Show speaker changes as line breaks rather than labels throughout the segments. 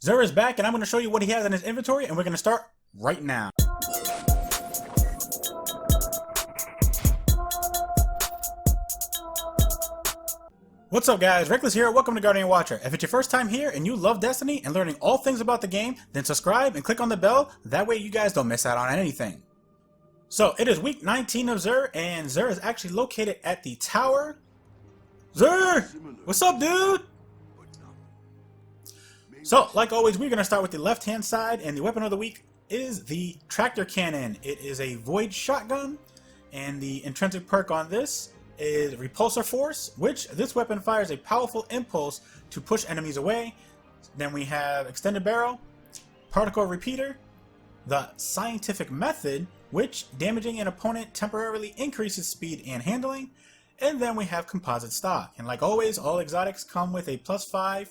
Xur is back, and I'm going to show you what he has in his inventory, and we're going to start right now. What's up guys, Reckless here, welcome to Guardian Watcher. If it's your first time here and you love Destiny and learning all things about the game, then subscribe and click on the bell, that way you guys don't miss out on anything. So, it is week 19 of Xur, and Xur is actually located at the tower. Xur! What's up, dude? So, like always, we're going to start with the left-hand side, and the weapon of the week is the Tractor Cannon. It is a Void Shotgun, and the intrinsic perk on this is Repulsor Force, which this weapon fires a powerful impulse to push enemies away. Then we have Extended Barrel, Particle Repeater, the Scientific Method, which damaging an opponent temporarily increases speed and handling, and then we have Composite Stock. And like always, all exotics come with a +5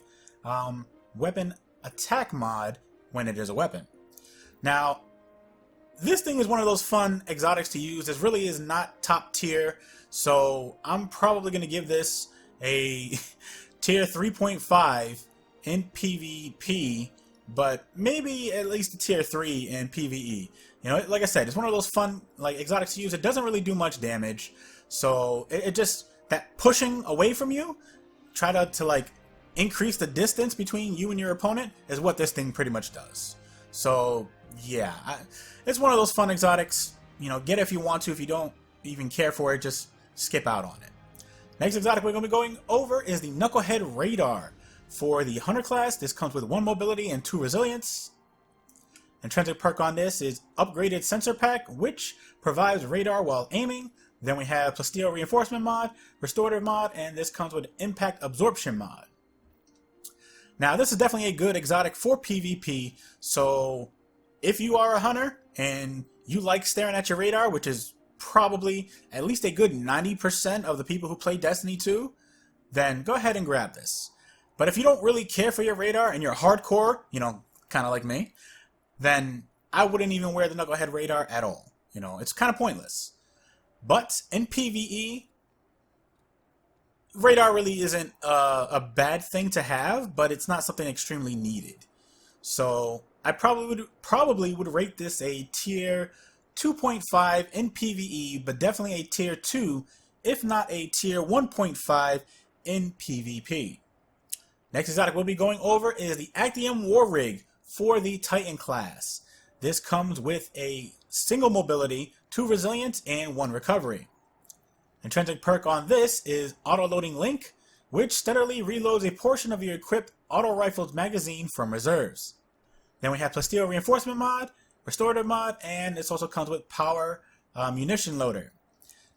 weapon attack mod when it is a weapon. Now, this thing is one of those fun exotics to use. This really is not top tier, so I'm probably going to give this a tier 3.5 in PvP, but maybe at least a tier 3 in PvE. You know, like I said, it's one of those fun like exotics to use. It doesn't really do much damage, so it just, that pushing away from you, try to like increase the distance between you and your opponent is what this thing pretty much does. So yeah, it's one of those fun exotics. You know, get it if you want to. If you don't even care for it, just skip out on it. Next exotic we're going to be going over is the Knucklehead Radar. For the Hunter class, this comes with 1 mobility and 2 resilience. Intrinsic perk on this is Upgraded Sensor Pack, which provides radar while aiming. Then we have Plasteel Reinforcement mod, Restorative mod, and this comes with Impact Absorption mod. Now, this is definitely a good exotic for PvP, so if you are a hunter and you like staring at your radar, which is probably at least a good 90% of the people who play Destiny 2, then go ahead and grab this. But if you don't really care for your radar and you're hardcore, you know, kind of like me, then I wouldn't even wear the Knucklehead Radar at all. You know, it's kind of pointless. But in PvE, radar really isn't a bad thing to have, but it's not something extremely needed. So I probably would rate this a tier 2.5 in PvE, but definitely a tier 2, if not a tier 1.5 in PvP. Next exotic we'll be going over is the Actium War Rig for the Titan class. This comes with a single mobility, 2 resilience, and 1 recovery. Intrinsic perk on this is Auto-Loading Link, which steadily reloads a portion of your equipped auto rifle's magazine from reserves. Then we have Plasteel Reinforcement mod, Restorative mod, and this also comes with Power Munition Loader.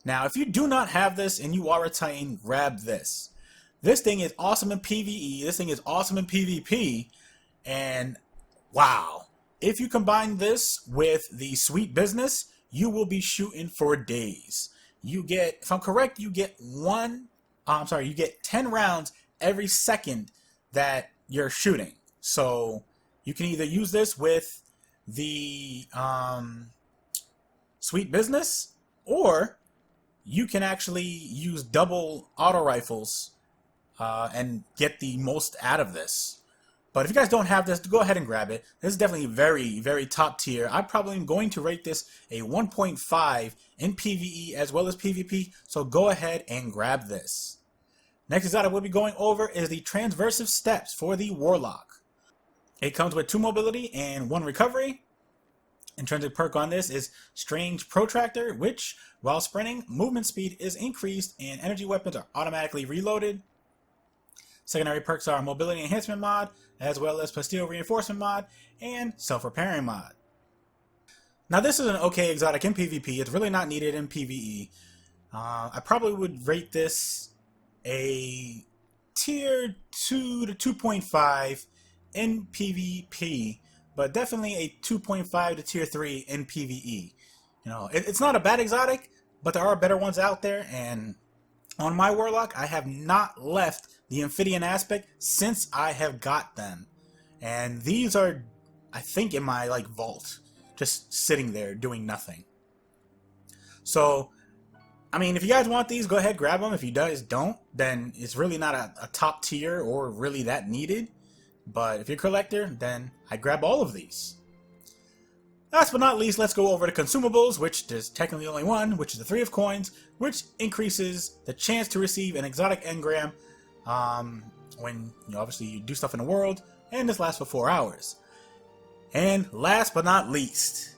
Now, if you do not have this and you are a Titan, grab this. This thing is awesome in PvE, this thing is awesome in PvP, and wow. If you combine this with the Sweet Business, you will be shooting for days. You get, if I'm correct, you get 10 rounds every second that you're shooting. So you can either use this with the Sweet Business, or you can actually use double auto rifles and get the most out of this. But if you guys don't have this, go ahead and grab it. This is definitely very, very top tier. I probably am going to rate this a 1.5 in PvE as well as PvP, so go ahead and grab this. Next exotic we'll be going over is the Transversive Steps for the Warlock. It comes with 2 mobility and 1 recovery. Intrinsic perk on this is Strange Protractor, which, while sprinting, movement speed is increased and energy weapons are automatically reloaded. Secondary perks are Mobility Enhancement mod, as well as Plasteel Reinforcement mod, and Self-Repairing mod. Now this is an okay exotic in PvP, it's really not needed in PvE. I probably would rate this a tier 2 to 2.5 in PvP, but definitely a 2.5 to tier 3 in PvE. You know, it's not a bad exotic, but there are better ones out there, and on my Warlock, I have not left the Amphibian aspect since I have got them. And these are, I think, in my like vault, just sitting there doing nothing. So, I mean, if you guys want these, go ahead, grab them. If you guys don't, then it's really not a top tier or really that needed. But if you're a collector, then I grab all of these. Last but not least, let's go over to Consumables, which there's technically only one, which is the 3 of coins, which increases the chance to receive an exotic engram when obviously you do stuff in the world, and this lasts for 4 hours. And last but not least,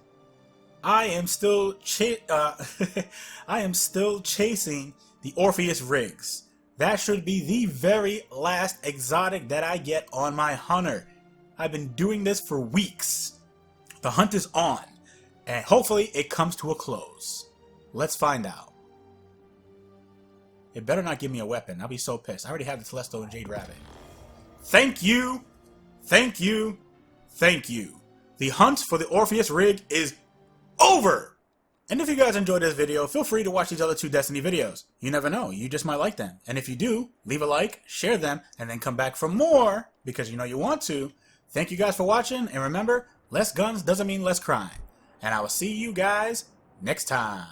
I am still chasing the Orpheus rigs. That should be the very last exotic that I get on my hunter. I've been doing this for weeks. The hunt is on, and hopefully it comes to a close. Let's find out. It better not give me a weapon. I'll be so pissed. I already have the Telesto and Jade Rabbit. Thank you! Thank you! Thank you! The hunt for the Orpheus rig is over! And if you guys enjoyed this video, feel free to watch these other 2 Destiny videos. You never know, you just might like them. And if you do, leave a like, share them, and then come back for more, because you know you want to. Thank you guys for watching, and remember, less guns doesn't mean less crime. And I will see you guys next time.